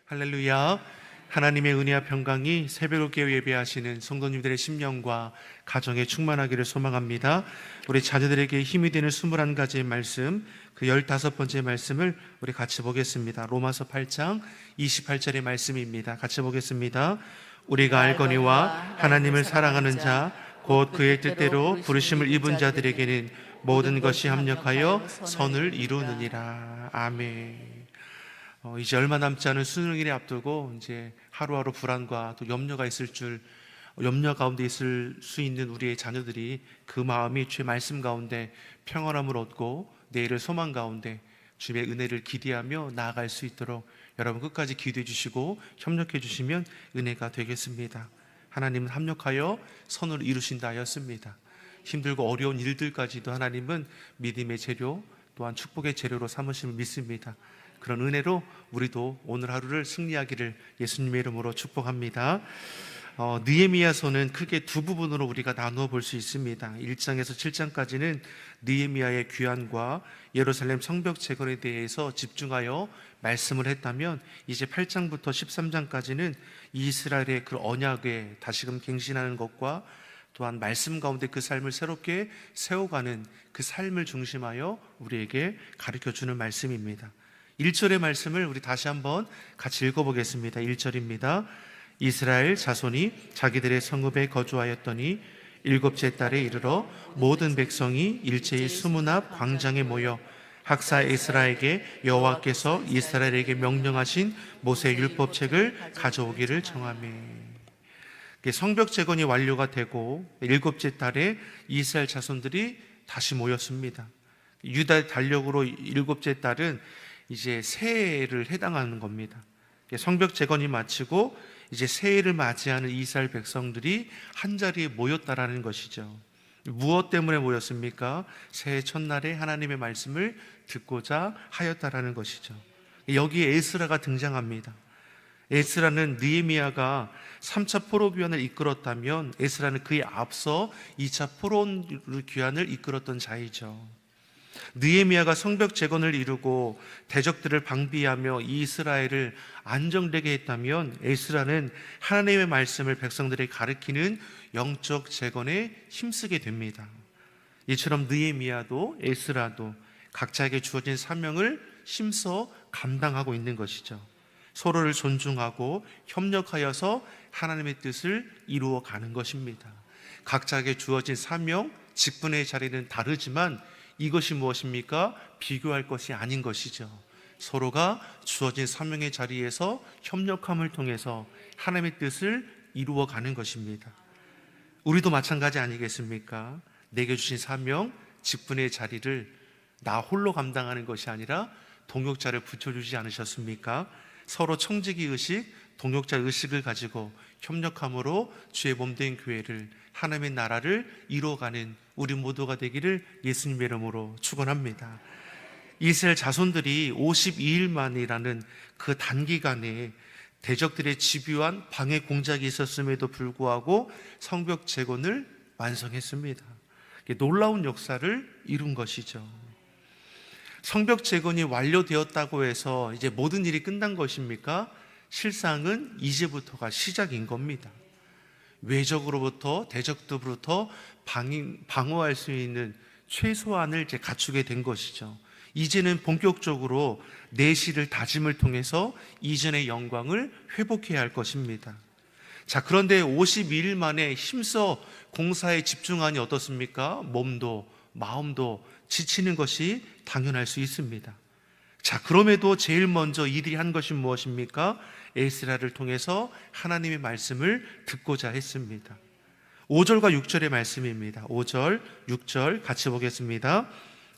할렐루야. 하나님의 은혜와 평강이 새벽을 깨어 예배하시는 성도님들의 심령과 가정에 충만하기를 소망합니다. 우리 자녀들에게 힘이 되는 21가지의 말씀, 그 15번째 말씀을 우리 같이 보겠습니다. 로마서 8장 28절의 말씀입니다. 같이 보겠습니다. 우리가 알거니와 하나님을 사랑하는 자 곧 그의 뜻대로 부르심을 입은 자들에게는 모든 것이 합력하여 선을 이루느니라. 아멘. 이제 얼마 남지 않은 수능일에 앞두고 이제 하루하루 불안과 또 염려 가운데 있을 수 있는 우리의 자녀들이 그 마음이 주의 말씀 가운데 평안함을 얻고 내일을 소망 가운데 주의 은혜를 기대하며 나아갈 수 있도록 여러분 끝까지 기도해 주시고 협력해 주시면 은혜가 되겠습니다. 하나님은 합력하여 선을 이루신다 하였습니다. 힘들고 어려운 일들까지도 하나님은 믿음의 재료 또한 축복의 재료로 삼으심을 믿습니다. 그런 은혜로 우리도 오늘 하루를 승리하기를 예수님의 이름으로 축복합니다. 느헤미야서는 크게 두 부분으로 우리가 나누어 볼 수 있습니다. 1장에서 7장까지는 느헤미야의 귀환과 예루살렘 성벽 재건에 대해서 집중하여 말씀을 했다면, 이제 8장부터 13장까지는 이스라엘의 그 언약에 다시금 갱신하는 것과 또한 말씀 가운데 그 삶을 새롭게 세워가는 그 삶을 중심하여 우리에게 가르쳐주는 말씀입니다. 1절의 말씀을 우리 다시 한번 같이 읽어보겠습니다. 1절입니다. 이스라엘 자손이 자기들의 성읍에 거주하였더니 일곱째 달에 이르러 모든 백성이 일제히 수문 앞 광장에 모여 학사 에스라에게 여호와께서 이스라엘에게 명령하신 모세 율법책을 가져오기를 정하매. 성벽 재건이 완료가 되고 일곱째 달에 이스라엘 자손들이 다시 모였습니다. 유다 달력으로 일곱째 달은 이제 새해를 해당하는 겁니다. 성벽 재건이 마치고 이제 새해를 맞이하는 이스라엘 백성들이 한자리에 모였다라는 것이죠. 무엇 때문에 모였습니까? 새해 첫날에 하나님의 말씀을 듣고자 하였다라는 것이죠. 여기에 에스라가 등장합니다. 에스라는 느헤미야가 3차 포로 귀환을 이끌었다면 에스라는 그에 앞서 2차 포로 귀환을 이끌었던 자이죠. 느헤미야가 성벽 재건을 이루고 대적들을 방비하며 이스라엘을 안정되게 했다면 에스라는 하나님의 말씀을 백성들에게 가르치는 영적 재건에 힘쓰게 됩니다. 이처럼 느헤미야도 에스라도 각자에게 주어진 사명을 힘써 감당하고 있는 것이죠. 서로를 존중하고 협력하여서 하나님의 뜻을 이루어가는 것입니다. 각자에게 주어진 사명, 직분의 자리는 다르지만 이것이 무엇입니까? 비교할 것이 아닌 것이죠. 서로가 주어진 사명의 자리에서 협력함을 통해서 하나님의 뜻을 이루어가는 것입니다. 우리도 마찬가지 아니겠습니까? 내게 주신 사명, 직분의 자리를 나 홀로 감당하는 것이 아니라 동역자를 붙여주지 않으셨습니까? 서로 청지기 의식, 동역자 의식을 가지고 협력함으로 주의 몸된 교회를, 하나님의 나라를 이루어가는 우리 모두가 되기를 예수님의 이름으로 축원합니다. 이스라엘 자손들이 52일 만이라는 그 단기간에 대적들의 집요한 방해 공작이 있었음에도 불구하고 성벽 재건을 완성했습니다. 놀라운 역사를 이룬 것이죠. 성벽 재건이 완료되었다고 해서 이제 모든 일이 끝난 것입니까? 실상은 이제부터가 시작인 겁니다. 외적으로부터 대적들로부터 방어할 수 있는 최소한을 이제 갖추게 된 것이죠. 이제는 본격적으로 내실을 다짐을 통해서 이전의 영광을 회복해야 할 것입니다. 자, 그런데 52일 만에 힘써 공사에 집중하니 어떻습니까? 몸도 마음도 지치는 것이 당연할 수 있습니다. 자, 그럼에도 제일 먼저 이들이 한 것이 무엇입니까? 에스라를 통해서 하나님의 말씀을 듣고자 했습니다. 5절과 6절의 말씀입니다. 5절, 6절 같이 보겠습니다.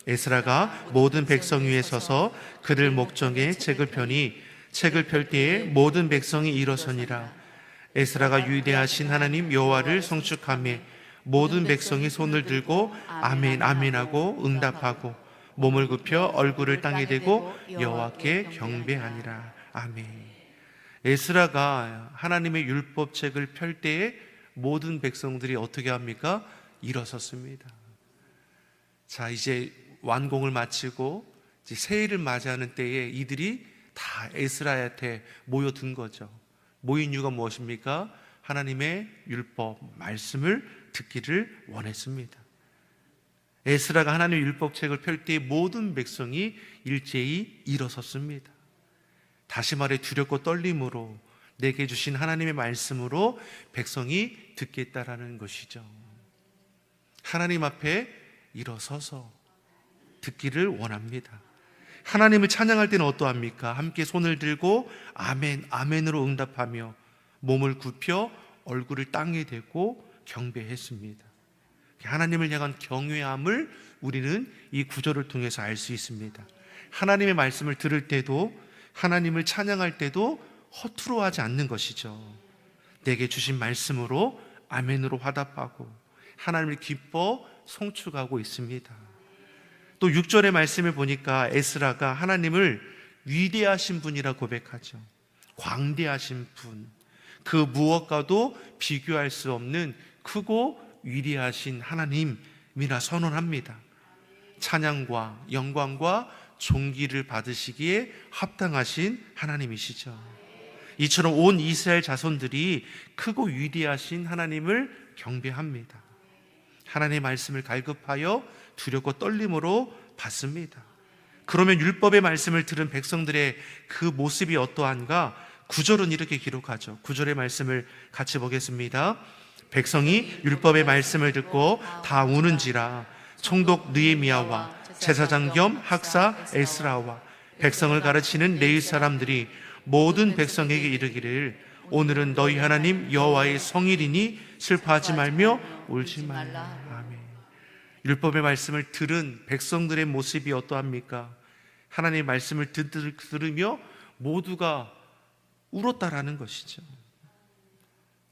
에스라가 모든 백성 위에 서서 그들 목전에 책을 펴니 책을 펼 때에 모든 백성이 일어서니라. 에스라가 위대하신 하나님 여호와를 성축하며 모든 백성이 손을 들고 아멘 아멘 하고 응답하고 몸을 굽혀 얼굴을 땅에 대고 여호와께 경배하니라. 아멘. 에스라가 하나님의 율법책을 펼 때에 모든 백성들이 어떻게 합니까? 일어섰습니다. 자, 이제 완공을 마치고 이제 새해를 맞이하는 때에 이들이 다 에스라한테 모여든 거죠. 모인 이유가 무엇입니까? 하나님의 율법, 말씀을 듣기를 원했습니다. 에스라가 하나님의 율법책을 펼 때 모든 백성이 일제히 일어섰습니다. 다시 말해 두렵고 떨림으로 내게 주신 하나님의 말씀으로 백성이 듣겠다라는 것이죠. 하나님 앞에 일어서서 듣기를 원합니다. 하나님을 찬양할 때는 어떠합니까? 함께 손을 들고 아멘, 아멘으로 응답하며 몸을 굽혀 얼굴을 땅에 대고 경배했습니다. 하나님을 향한 경외함을 우리는 이 구절을 통해서 알 수 있습니다. 하나님의 말씀을 들을 때도, 하나님을 찬양할 때도 허투루하지 않는 것이죠. 내게 주신 말씀으로 아멘으로 화답하고 하나님을 기뻐 송축하고 있습니다. 또 6절의 말씀을 보니까 에스라가 하나님을 위대하신 분이라 고백하죠. 광대하신 분, 그 무엇과도 비교할 수 없는 크고 위대하신 하나님이라 선언합니다. 찬양과 영광과 존귀를 받으시기에 합당하신 하나님이시죠. 이처럼 온 이스라엘 자손들이 크고 위대하신 하나님을 경배합니다. 하나님의 말씀을 갈급하여 두렵고 떨림으로 받습니다. 그러면 율법의 말씀을 들은 백성들의 그 모습이 어떠한가? 9절은 이렇게 기록하죠. 9절의 말씀을 같이 보겠습니다. 백성이 율법의 말씀을 듣고 다 우는지라. 총독 느헤미야와 제사장 겸 학사 에스라와 백성을 가르치는 레위 사람들이 모든 백성에게 이르기를 오늘은 너희 하나님 여호와의 성일이니 슬퍼하지 말며 울지 말라. 아멘. 율법의 말씀을 들은 백성들의 모습이 어떠합니까? 하나님의 말씀을 들으며 모두가 울었다라는 것이죠.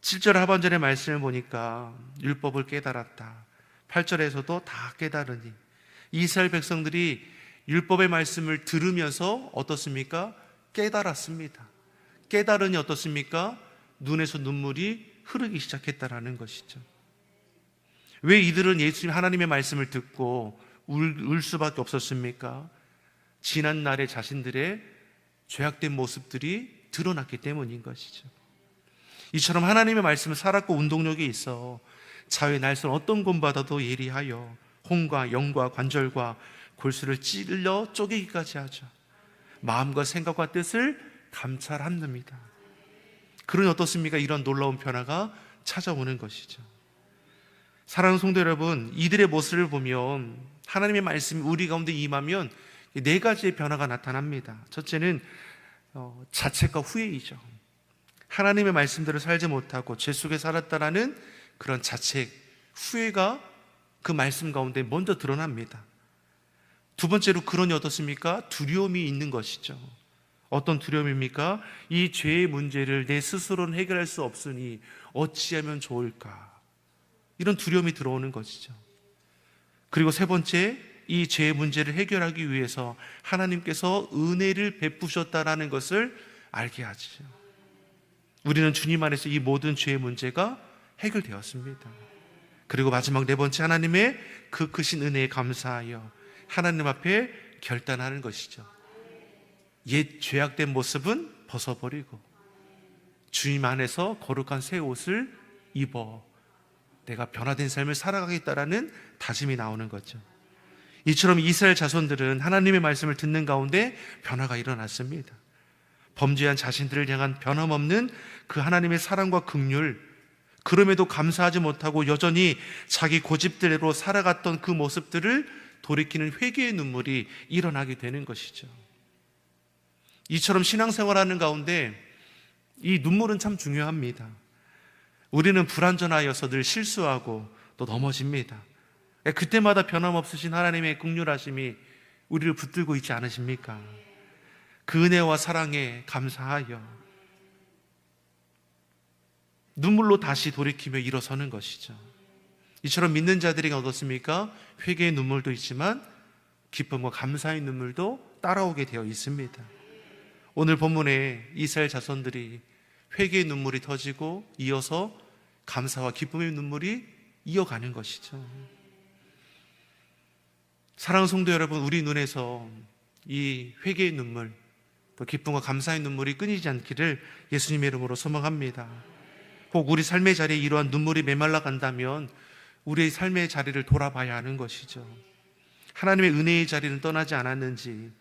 7절 하반절의 말씀을 보니까 율법을 깨달았다. 8절에서도 다 깨달으니 이스라엘 백성들이 율법의 말씀을 들으면서 어떻습니까? 깨달았습니다. 깨달으니 어떻습니까? 눈에서 눈물이 흐르기 시작했다라는 것이죠. 왜 이들은 예수님 하나님의 말씀을 듣고 울 수밖에 없었습니까? 지난 날의 자신들의 죄악된 모습들이 드러났기 때문인 것이죠. 이처럼 하나님의 말씀을 살았고 운동력이 있어 자외 날선 어떤 곤바다도 예리하여 혼과 영과 관절과 골수를 찔러 쪼개기까지 하죠. 마음과 생각과 뜻을 감찰합니다. 그러니 어떻습니까? 이런 놀라운 변화가 찾아오는 것이죠. 사랑하는 성도 여러분, 이들의 모습을 보면 하나님의 말씀이 우리 가운데 임하면 네 가지의 변화가 나타납니다. 첫째는 자책과 후회이죠. 하나님의 말씀대로 살지 못하고 죄 속에 살았다라는 그런 자책, 후회가 그 말씀 가운데 먼저 드러납니다. 두 번째로 그러니 어떻습니까? 두려움이 있는 것이죠. 어떤 두려움입니까? 이 죄의 문제를 내 스스로는 해결할 수 없으니 어찌하면 좋을까? 이런 두려움이 들어오는 것이죠. 그리고 세 번째, 이 죄의 문제를 해결하기 위해서 하나님께서 은혜를 베푸셨다라는 것을 알게 하죠. 우리는 주님 안에서 이 모든 죄의 문제가 해결되었습니다. 그리고 마지막 네 번째, 하나님의 그 크신 은혜에 감사하여 하나님 앞에 결단하는 것이죠. 옛 죄악된 모습은 벗어버리고 주님 안에서 거룩한 새 옷을 입어 내가 변화된 삶을 살아가겠다라는 다짐이 나오는 거죠. 이처럼 이스라엘 자손들은 하나님의 말씀을 듣는 가운데 변화가 일어났습니다. 범죄한 자신들을 향한 변함없는 그 하나님의 사랑과 긍휼, 그럼에도 감사하지 못하고 여전히 자기 고집대로 살아갔던 그 모습들을 돌이키는 회개의 눈물이 일어나게 되는 것이죠. 이처럼 신앙생활하는 가운데 이 눈물은 참 중요합니다. 우리는 불완전하여서 늘 실수하고 또 넘어집니다. 그때마다 변함없으신 하나님의 긍휼하심이 우리를 붙들고 있지 않으십니까? 그 은혜와 사랑에 감사하여 눈물로 다시 돌이키며 일어서는 것이죠. 이처럼 믿는 자들이 어떻습니까? 회개의 눈물도 있지만 기쁨과 감사의 눈물도 따라오게 되어 있습니다. 오늘 본문에 이스라엘 자손들이 회개의 눈물이 터지고 이어서 감사와 기쁨의 눈물이 이어가는 것이죠. 사랑하는 성도 여러분, 우리 눈에서 이 회개의 눈물, 또 기쁨과 감사의 눈물이 끊이지 않기를 예수님의 이름으로 소망합니다. 혹 우리 삶의 자리에 이러한 눈물이 메말라 간다면 우리의 삶의 자리를 돌아봐야 하는 것이죠. 하나님의 은혜의 자리는 떠나지 않았는지,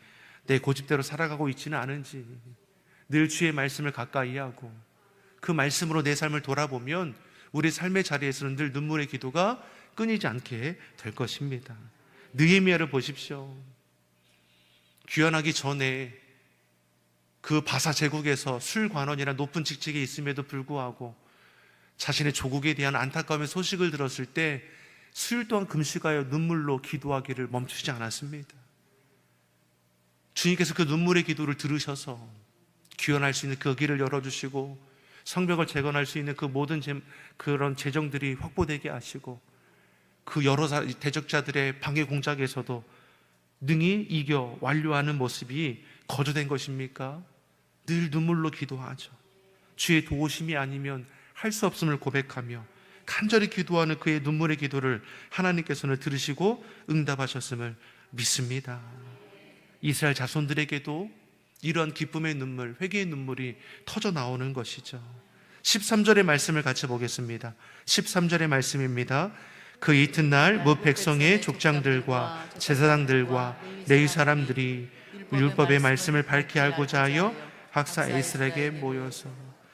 내 고집대로 살아가고 있지는 않은지, 늘 주의 말씀을 가까이 하고 그 말씀으로 내 삶을 돌아보면 우리 삶의 자리에서는 늘 눈물의 기도가 끊이지 않게 될 것입니다. 느헤미야를 보십시오. 귀환하기 전에 그 바사 제국에서 술관원이라는 높은 직책에 있음에도 불구하고 자신의 조국에 대한 안타까움의 소식을 들었을 때 수일 동안 금식하여 눈물로 기도하기를 멈추지 않았습니다. 주님께서 그 눈물의 기도를 들으셔서 귀환할 수 있는 그 길을 열어주시고 성벽을 재건할 수 있는 그 모든 그런 재정들이 확보되게 하시고 그 여러 대적자들의 방해 공작에서도 능히 이겨 완료하는 모습이 거저된 것입니까? 늘 눈물로 기도하죠. 주의 도우심이 아니면 할 수 없음을 고백하며 간절히 기도하는 그의 눈물의 기도를 하나님께서는 들으시고 응답하셨음을 믿습니다. 이스라엘 자손들에게도 이러한 기쁨의 눈물, 회개의 눈물이 터져 나오는 것이죠. 13절의 말씀을 같이 보겠습니다. 13절의 말씀입니다. 그 이튿날 뭇 백성의 족장들과 제사장들과 레위 사람들이 율법의 말씀을 밝히 알고자 하여 박사 에스라에게 모여서,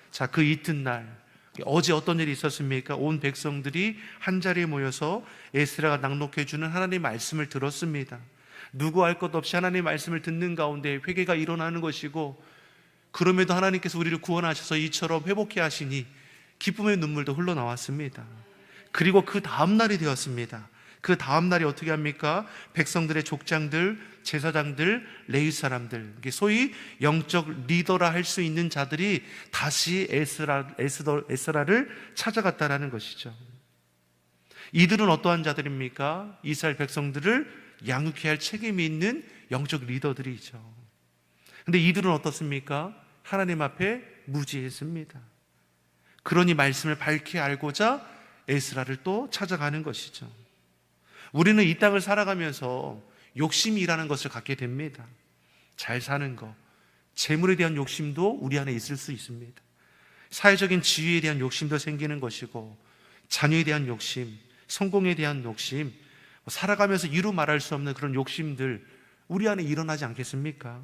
자, 그 이튿날, 어제 어떤 일이 있었습니까? 온 백성들이 한자리에 모여서 에스라가 낭독해 주는 하나님의 말씀을 들었습니다. 누구 할 것 없이 하나님의 말씀을 듣는 가운데 회개가 일어나는 것이고, 그럼에도 하나님께서 우리를 구원하셔서 이처럼 회복해 하시니 기쁨의 눈물도 흘러나왔습니다. 그리고 그 다음 날이 되었습니다. 그 다음 날이 어떻게 합니까? 백성들의 족장들, 제사장들, 레위 사람들, 소위 영적 리더라 할 수 있는 자들이 다시 에스라를 찾아갔다라는 것이죠. 이들은 어떠한 자들입니까? 이스라엘 백성들을 양육해야 할 책임이 있는 영적 리더들이죠. 근데 이들은 어떻습니까? 하나님 앞에 무지했습니다. 그러니 말씀을 밝히 알고자 에스라를 또 찾아가는 것이죠. 우리는 이 땅을 살아가면서 욕심이라는 것을 갖게 됩니다. 잘 사는 것, 재물에 대한 욕심도 우리 안에 있을 수 있습니다. 사회적인 지위에 대한 욕심도 생기는 것이고, 자녀에 대한 욕심, 성공에 대한 욕심, 살아가면서 이루 말할 수 없는 그런 욕심들 우리 안에 일어나지 않겠습니까?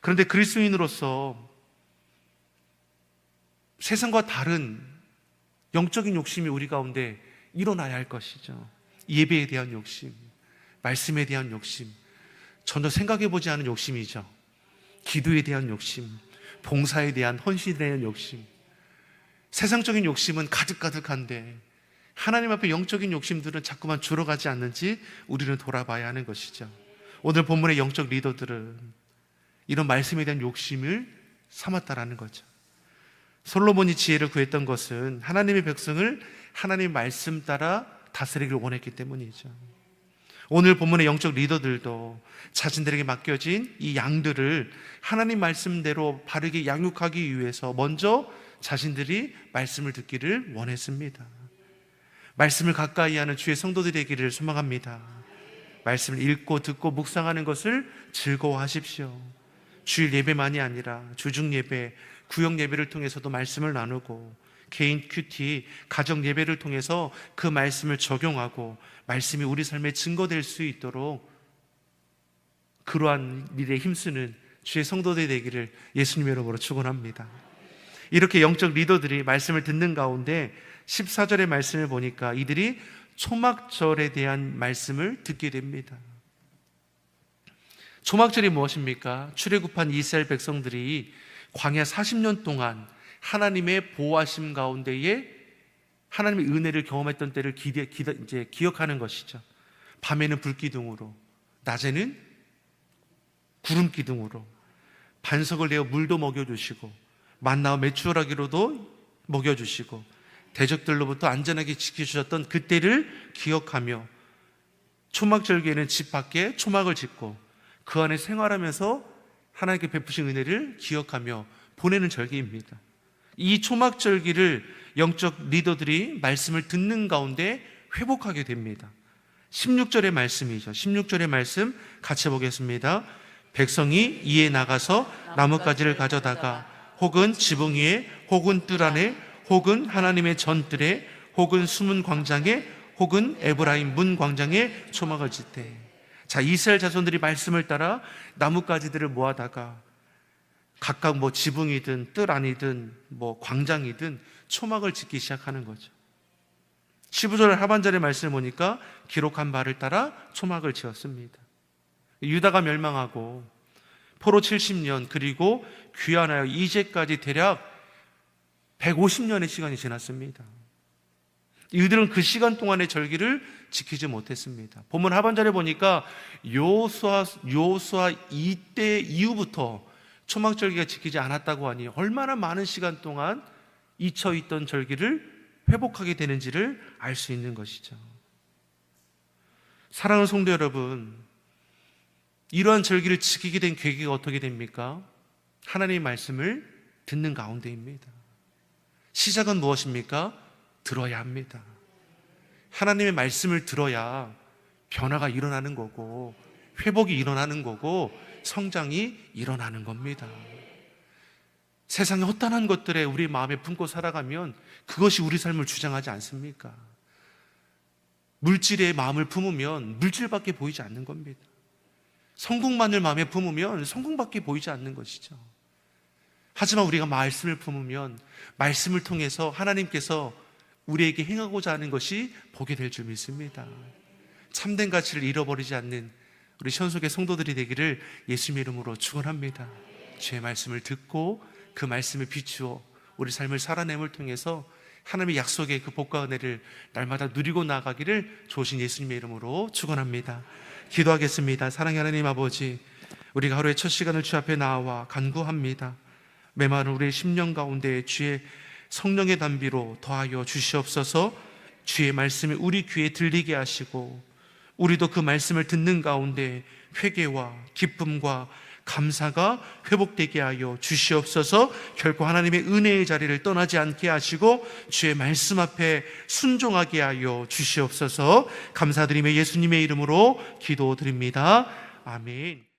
그런데 그리스도인으로서 세상과 다른 영적인 욕심이 우리 가운데 일어나야 할 것이죠. 예배에 대한 욕심, 말씀에 대한 욕심, 전혀 생각해보지 않은 욕심이죠. 기도에 대한 욕심, 봉사에 대한 헌신에 대한 욕심. 세상적인 욕심은 가득가득한데 하나님 앞에 영적인 욕심들은 자꾸만 줄어가지 않는지 우리는 돌아봐야 하는 것이죠. 오늘 본문의 영적 리더들은 이런 말씀에 대한 욕심을 삼았다라는 거죠. 솔로몬이 지혜를 구했던 것은 하나님의 백성을 하나님의 말씀 따라 다스리기를 원했기 때문이죠. 오늘 본문의 영적 리더들도 자신들에게 맡겨진 이 양들을 하나님 말씀대로 바르게 양육하기 위해서 먼저 자신들이 말씀을 듣기를 원했습니다. 말씀을 가까이 하는 주의 성도들이 되기를 소망합니다. 말씀을 읽고 듣고 묵상하는 것을 즐거워하십시오. 주일 예배만이 아니라 주중 예배, 구역 예배를 통해서도 말씀을 나누고 개인 큐티, 가정 예배를 통해서 그 말씀을 적용하고 말씀이 우리 삶에 증거될 수 있도록 그러한 일에 힘쓰는 주의 성도들이 되기를 예수님의 이름으로 축원합니다. 이렇게 영적 리더들이 말씀을 듣는 가운데 14절의 말씀을 보니까 이들이 초막절에 대한 말씀을 듣게 됩니다. 초막절이 무엇입니까? 출애굽한 이스라엘 백성들이 광야 40년 동안 하나님의 보호하심 가운데에 하나님의 은혜를 경험했던 때를 이제 기억하는 것이죠. 밤에는 불기둥으로, 낮에는 구름기둥으로 반석을 내어 물도 먹여주시고 만나와 메추라기로도 먹여주시고 대적들로부터 안전하게 지켜주셨던 그때를 기억하며 초막절기에는 집 밖에 초막을 짓고 그 안에 생활하면서 하나님께 베푸신 은혜를 기억하며 보내는 절기입니다. 이 초막절기를 영적 리더들이 말씀을 듣는 가운데 회복하게 됩니다. 16절의 말씀이죠. 16절의 말씀 같이 보겠습니다. 백성이 이에 나가서 나뭇가지를 가져다가 혹은 지붕 위에 혹은 뜰 안에 혹은 하나님의 전뜰에 혹은 숨은 광장에 혹은 에브라임 문 광장에 초막을 짓되. 자, 이스라엘 자손들이 말씀을 따라 나뭇가지들을 모아다가 각각 지붕이든 뜰 안이든 광장이든 초막을 짓기 시작하는 거죠. 15절 하반절의 말씀을 보니까 기록한 바를 따라 초막을 지었습니다. 유다가 멸망하고 포로 70년 그리고 귀환하여 이제까지 대략 150년의 시간이 지났습니다. 이들은 그 시간 동안의 절기를 지키지 못했습니다. 본문 하반절에 보니까 여호수아 이때 이후부터 초막절기가 지키지 않았다고 하니 얼마나 많은 시간 동안 잊혀있던 절기를 회복하게 되는지를 알 수 있는 것이죠. 사랑하는 성도 여러분, 이러한 절기를 지키게 된 계기가 어떻게 됩니까? 하나님의 말씀을 듣는 가운데입니다. 시작은 무엇입니까? 들어야 합니다. 하나님의 말씀을 들어야 변화가 일어나는 거고 회복이 일어나는 거고 성장이 일어나는 겁니다. 세상의 헛단한 것들에 우리 마음에 품고 살아가면 그것이 우리 삶을 주장하지 않습니까? 물질에 마음을 품으면 물질밖에 보이지 않는 겁니다. 성공만을 마음에 품으면 성공밖에 보이지 않는 것이죠. 하지만 우리가 말씀을 품으면 말씀을 통해서 하나님께서 우리에게 행하고자 하는 것이 보게 될 줄 믿습니다. 참된 가치를 잃어버리지 않는 우리 현속의 성도들이 되기를 예수님의 이름으로 축원합니다. 주의 말씀을 듣고 그 말씀을 비추어 우리 삶을 살아냄을 통해서 하나님의 약속의 그 복과 은혜를 날마다 누리고 나가기를 조신 예수님의 이름으로 축원합니다. 기도하겠습니다. 사랑의 하나님 아버지, 우리가 하루의 첫 시간을 주 앞에 나와 간구합니다. 메마른 우리의 심령 가운데 주의 성령의 단비로 더하여 주시옵소서. 주의 말씀이 우리 귀에 들리게 하시고 우리도 그 말씀을 듣는 가운데 회개와 기쁨과 감사가 회복되게 하여 주시옵소서. 결코 하나님의 은혜의 자리를 떠나지 않게 하시고 주의 말씀 앞에 순종하게 하여 주시옵소서. 감사드리며 예수님의 이름으로 기도드립니다. 아멘.